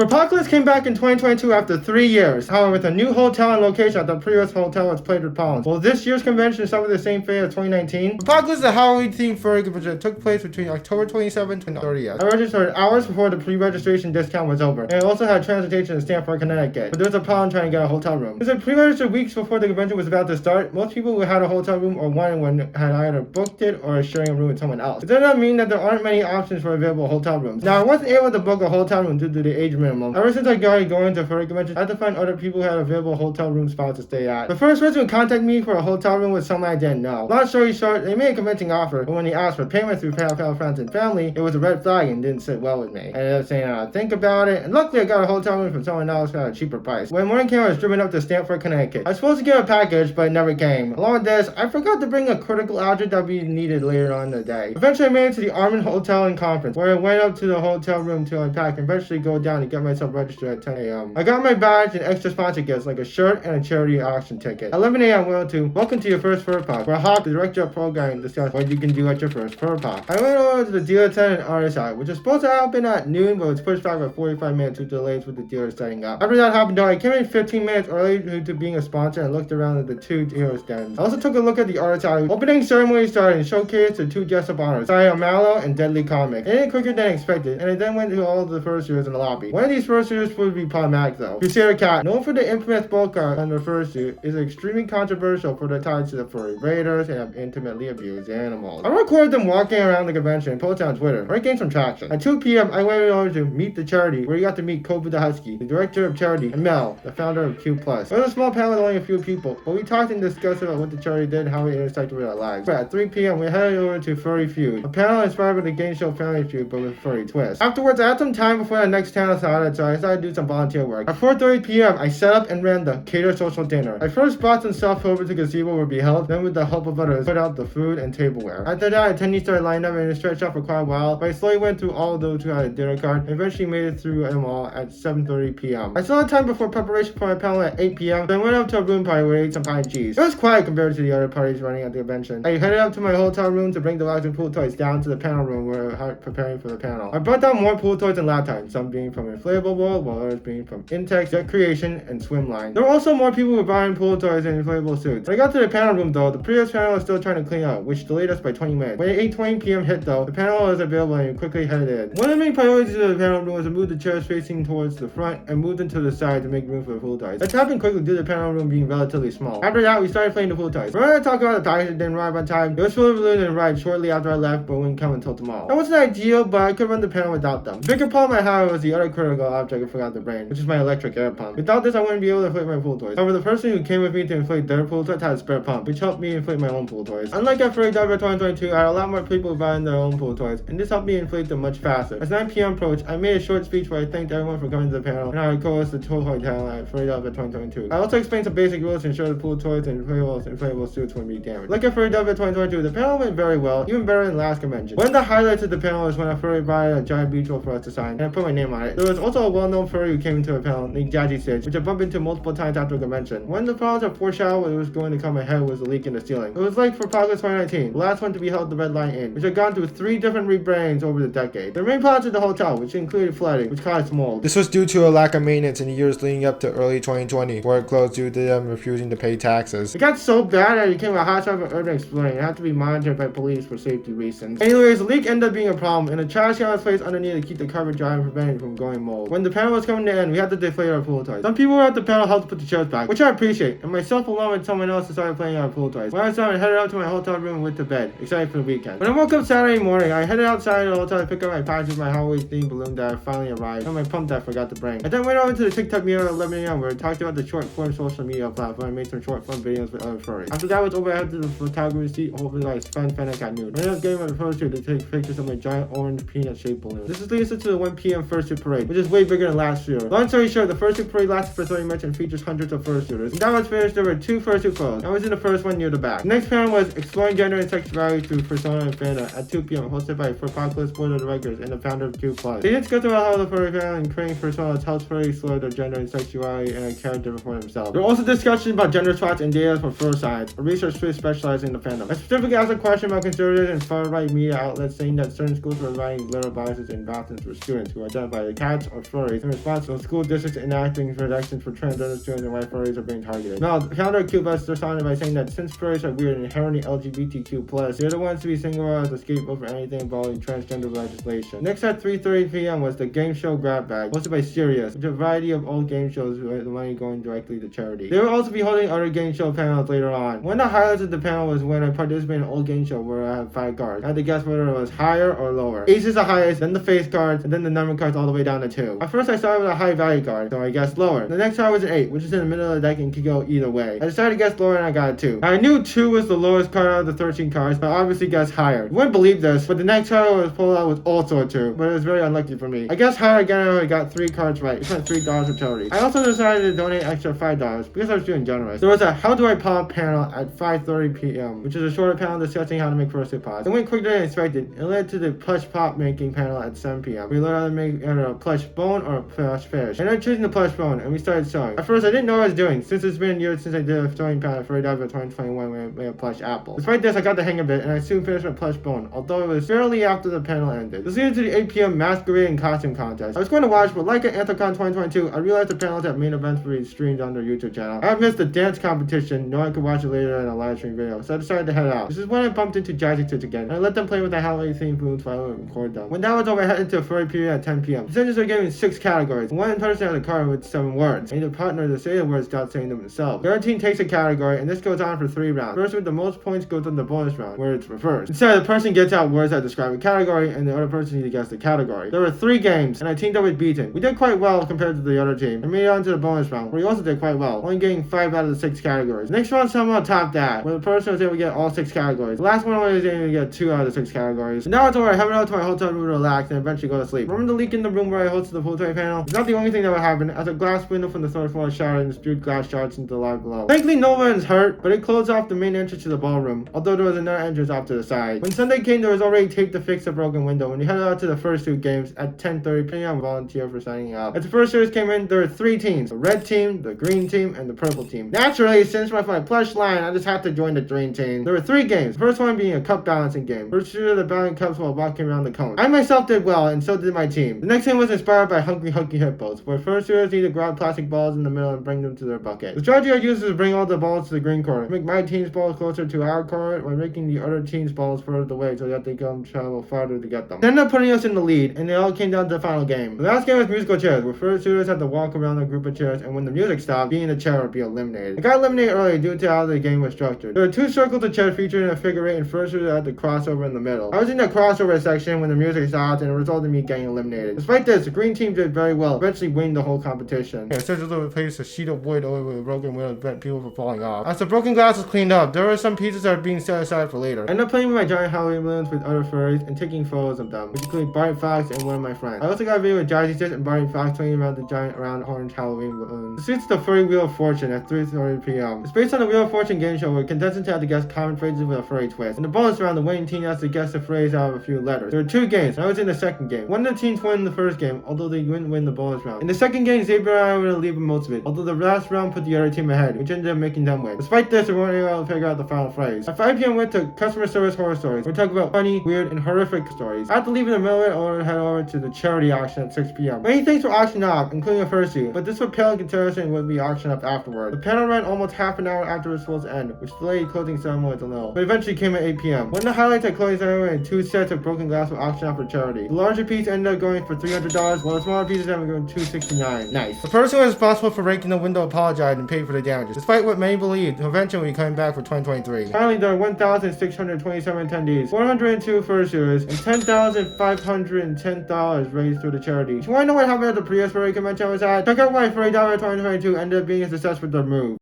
Furpocalypse came back in 2022 after 3 years, however with a new hotel and location at the previous hotel was plagued with problems. Will this year's convention suffer the same fate as 2019? Furpocalypse is a Halloween-themed furry convention that took place between October 27th and 30th. I registered hours before the pre-registration discount was over, and it also had transportation to Stamford, Connecticut, but there was a problem trying to get a hotel room. Since I pre-registered weeks before the convention was about to start, most people who had a hotel room or wanted one had either booked it or sharing a room with someone else. It does not mean that there aren't many options for available hotel rooms. Now, I wasn't able to book a hotel room due to the age minimum. Ever since I started going to furry conventions, I had to find other people who had available hotel room spots to stay at. The first person who contacted me for a hotel room was someone I didn't know. Long story short, they made a convincing offer, but when he asked for payment through PayPal friends and family, it was a red flag and didn't sit well with me. I ended up saying, think about it, and luckily I got a hotel room from someone else at a cheaper price. When morning came, I was driven up to Stamford, Connecticut. I was supposed to get a package, but it never came. Along with this, I forgot to bring a critical object that would be needed later on in the day. Eventually, I made it to the Armin Hotel and Conference, where I went up to the hotel room to unpack and eventually go down and get myself registered at 10 a.m. I got my badge and extra sponsor gifts like a shirt and a charity auction ticket. At 11 a.m. I went to Welcome to Your First Furpop, where Hawk, the director of programming, discussed what you can do at your first Furpop. I went over to the dealer tent and RSI, which was supposed to happen at noon, but was pushed back by 45 minutes due to delays with the dealer setting up. After that happened, though, I came in 15 minutes early due to being a sponsor and looked around at the two dealer stands. I also took a look at the RSI. Opening ceremony started and showcased the two guest of honor, Saya Mallow and Deadly Comic. It ended quicker than expected, and I then went to all of the first years in the lobby. One of these first years would be problematic though. Crusader Cat, known for the infamous bulk art on the fursuit, is extremely controversial for the ties to the furry raiders and have intimately abused animals. I recorded them walking around the convention and posted on Twitter, where it gained some traction. At 2 p.m., I went over to Meet the Charity, where you got to meet Kobe the Husky, the director of charity, and Mel, the founder of Q+. It was a small panel with only a few people, but we talked and discussed about what the charity did and how it intersected with our lives. But at 3 p.m., we headed over to Furry Feud, a panel inspired by the game show Family Feud, but with furry twist. Afterwards, I had some time before the next panel started, so I decided to do some volunteer work. At 4:30 p.m., I set up and ran the Cater Social Dinner. I first brought some stuff over to gazebo where be held, then with the help of others, put out the food and tableware. After that, attendees started lining up and it stretched out for quite a while, but I slowly went through all of those who had a dinner card and eventually made it through them all at 7:30 p.m. I still had time before preparation for my panel at 8 p.m., so I went up to a room party where I ate some pie and cheese. It was quiet compared to the other parties running at the convention. I headed up to my hotel room to bring the dogs and pool toys down to the panel room where we were preparing for the panel. I brought down more pool toys than last time, some being from Inflatable World, while others being from Intex, Jet Creation, and Swimline. There were also more people who were buying pool toys and inflatable suits. When I got to the panel room though, the previous panel was still trying to clean up, which delayed us by 20 minutes. When 8:20 p.m. hit though, the panel was available and we quickly headed in. One of the main priorities of the panel room was to move the chairs facing towards the front and move them to the side to make room for the pool toys. That happened quickly due to the panel room being relatively small. After that, we started playing the pool toys. We're going to talk about the package that didn't arrive on time. It was full of balloon and ride shortly after I left, but wouldn't come until tomorrow. That wasn't ideal, but I could run the panel without them. The bigger problem I had was the other critical object I forgot to bring, which is my electric air pump. Without this, I wouldn't be able to inflate my pool toys. However, the person who came with me to inflate their pool toys had a spare pump, which helped me inflate my own pool toys. Unlike at Furry Diver 2022, I had a lot more people buying their own pool toys, and this helped me inflate them much faster. As 9 p.m. approached, I made a short speech where I thanked everyone for coming to the panel, and I would co-host the toy panel at Furry Diver 2022. I also explained some basic rules to ensure the pool toys and inflatable suits wouldn't be damaged. Like at Furry Diver 2022, the panel went very well, even better than last convention. One of the highlights of the panel was when a furry provided a giant beach roll for us to sign, and I put my name on it. There was also a well-known furry who came into the panel named Jazzy Stitch, which I bumped into multiple times after the convention. One of the problems that foreshadowed what was going to come ahead was a leak in the ceiling. It was like Furpocalypse 2019, the last one to be held the Red Line Inn, which had gone through 3 different rebrandings over the decade. The main problems of the hotel, which included flooding, which caused mold. This was due to a lack of maintenance in the years leading up to early 2020, where it closed due to them refusing to pay taxes. It got so bad that it became a hotspot for urban exploring and had to be monitored by police for safety reasons. Anyways, the leak ended up being a problem, and a trash can was placed underneath to keep the cover dry and prevent it from going mold. When the panel was coming to end, we had to deflate our pool toys. Some people were at the panel helped put the chairs back, which I appreciate, and myself along with someone else started playing our pool toys. When I was done, I headed out to my hotel room and went to bed, excited for the weekend. When I woke up Saturday morning, I headed outside the hotel to pick up my package with my Halloween themed balloon that finally arrived, and my pump that I forgot to bring. I then went over to the TikTok meetup at 11 a.m. where I talked about the short form social media platform and made some short form videos with other furries. After that was over, I headed to the photography seat, hoping I spent Fennec at noon. I ended up getting my photo to take pictures of my giant orange peanut shaped balloon. This is leads us to the 1 p.m. fursuit parade, which is way bigger than last year. Long story short, the fursuit parade lasted for 30 minutes and features hundreds of fursuiters. And that was finished, there were 2 fursuit clothes. I was in the first one near the back. The next panel was Exploring Gender and Sexuality Through Persona and Fandom at 2 p.m. hosted by Furpocalypse board of directors and the founder of Q+. They discussed about how the furry family and creating personas helps furries explore their gender and sexuality and a character for themselves. There were also discussions about gender swaps and data for fur science, a research field specializing in the fandom. I specifically asked a question about conservative and far-right media outlets saying that certain schools were writing literal biases in bathrooms for students who identify as cats or furries in response to school districts enacting protections for transgender students and why furries are being targeted. Now, the founder of CuteBus responded by saying that since furries are weird and inherently LGBTQ+, they're the ones to be singled out as a scapegoat for anything involving transgender legislation. Next at 3:30 p.m. was the game show Grab Bag, hosted by Sirius, which is a variety of old game shows with the money going directly to charity. They will also be holding other game show panels later on. One of the highlights of the panel was when I participated in an old game show where I had 5 cards. I had to guess whether it was higher or lower. Ace is the highest, then the face cards, and then the number cards all the way down to 2. At first I started with a high value card, so I guessed lower. The next card was an 8, which is in the middle of the deck and could go either way. I decided to guess lower and I got a 2. I knew 2 was the lowest card out of the 13 cards, but I obviously guessed higher. You wouldn't believe this, but the next card I was pulled out was also a 2, but it was very unlucky for me. I guessed higher again and I got 3 cards right. I spent $3 for charity. I also decided to donate extra $5 because I was feeling generous. There was a How Do I Pop panel at 5:30 p.m., which is a shorter panel discussing how to make first hit pops. It went quicker than expected. It led to the plush pop making panel at 7 p.m. We learned how to make either a plush bone or a plush fish. I ended up choosing the plush bone and we started sewing. At first I didn't know what I was doing since it's been years since I did a sewing panel for Dive 2021 when I made a plush apple. Despite this, I got the hang of it and I soon finished my plush bone, although it was fairly after the panel ended. This leaded to the 8 p.m. masquerade and costume contest. I was going to watch, but like at Anthrocon 2022, I realized the panels at main events were streamed on their YouTube channel. I missed the dance competition, knowing I could watch it later in a live stream video, so I decided to head out. This is when I bumped into Jazzy Tits again, and I let them play with the Halloween themed balloons while I would record them. When that was over, I headed to a furry period at 10 p.m. The judges are giving 6 categories. One person had a card with 7 words. I need a partner to say the words without saying them themselves. The other team takes a category, and this goes on for 3 rounds. The person with the most points goes on the bonus round, where it's reversed. Instead, the person gets out words that describe a category, and the other person needs to guess the category. There were 3 games, and I teamed up with Beaton. We did quite well compared to the other team, and made it on to the bonus round, where we also did quite well, only getting 5 out of the 6 categories. The next round somehow topped that, where the person was able to get all 6 categories. The last one I was able to get 2 out of the 6 categories. And now it's over, I headed out to my hotel room to relax and eventually go to sleep. Remember the leak in the room where I hosted the pool toy panel? It's not the only thing that would happen, as a glass window from the 3rd floor shattered and spewed glass shards into the lobby below. Thankfully no one is hurt, but it closed off the main entrance to the ballroom, although there was another entrance off to the side. When Sunday came, there was already tape to fix the broken window. When we headed out to the first 2 games at 10:30 p.m. volunteer for signing up. As the first series came in, there were 3 teams: the red team, the green team, and the purple team. Naturally, since my plush line, I just had to join the green team. There were 3 games, the first one being a cup balancing game. First shooter the balancing cups while walking around the cone. I myself did well, and so did my team. The next game was inspired by Hungry Hunky Hippos, where first shooters need to grab plastic balls in the middle and bring them to their bucket. The strategy I used was to bring all the balls to the green corner, make my team's balls closer to our corner while making the other team's balls further away so that they can travel farther to get them. They ended up putting us in the lead, and it all came down to the final game. The last game was musical chairs, where first shooters had to walk around a group of chairs, and when the music stopped, being in a chair would be eliminated. I got eliminated early due to how the game was structured. There were 2 circles of chairs featuring a figure 8, and first shooter had to cross over in the middle. I was in the crossover section when the music stopped, and it resulted in me getting eliminated. Despite this, the green team did very well, eventually winning the whole competition. Yeah, essentially replaced a sheet of wood over with a broken window to prevent people from falling off. As the broken glass was cleaned up, there were some pieces that are being set aside for later. I ended up playing with my giant Halloween balloons with other furries and taking photos of them, which include Barney Fox and one of my friends. I also got a video with Jazzy Tits and Barney Fox playing around the giant round orange Halloween balloons. This is the furry Wheel of Fortune at 3:30 p.m. It's based on the Wheel of Fortune game show where contestants had to guess common phrases with a furry twist. In the bonus round, the winning team has to guess the phrase out of a few letters. There were 2 games, and I was in the second game. One of the teams won the first game, although they didn't win the bonus round. In the second game, Xavier and I were to leave most of it, although the last round put the other team ahead, which ended up making them win. Despite this, we weren't able to figure out the final phrase. At 5 p.m. we went to customer service horror stories. We talk about funny, weird, and horrific stories. After leaving the middle of it, I head over to the charity auction at 6 p.m. Many things were auctioned off, including a fursuit, but this would pale in comparison would be auctioned up afterward. The panel ran almost half an hour after it was supposed to end, which delayed closing ceremonies a little, but eventually came at 8 p.m. One of the highlights at closing ceremony and 2 sets of broken glass were auctioned off for charity. The larger piece ended up going for $300, while the smaller pieces ended up going $269. Nice. The person who was responsible for breaking the window apologized and paid for the damages, despite what many believed the convention would be coming back for 2023. Finally, there are 1,627 attendees, 402 fursuiters, and $10,510 raised through the charity. If you want to know what happened at the previous furry convention I was at, check out why Furry Diver 2022 ended up being a success with their move.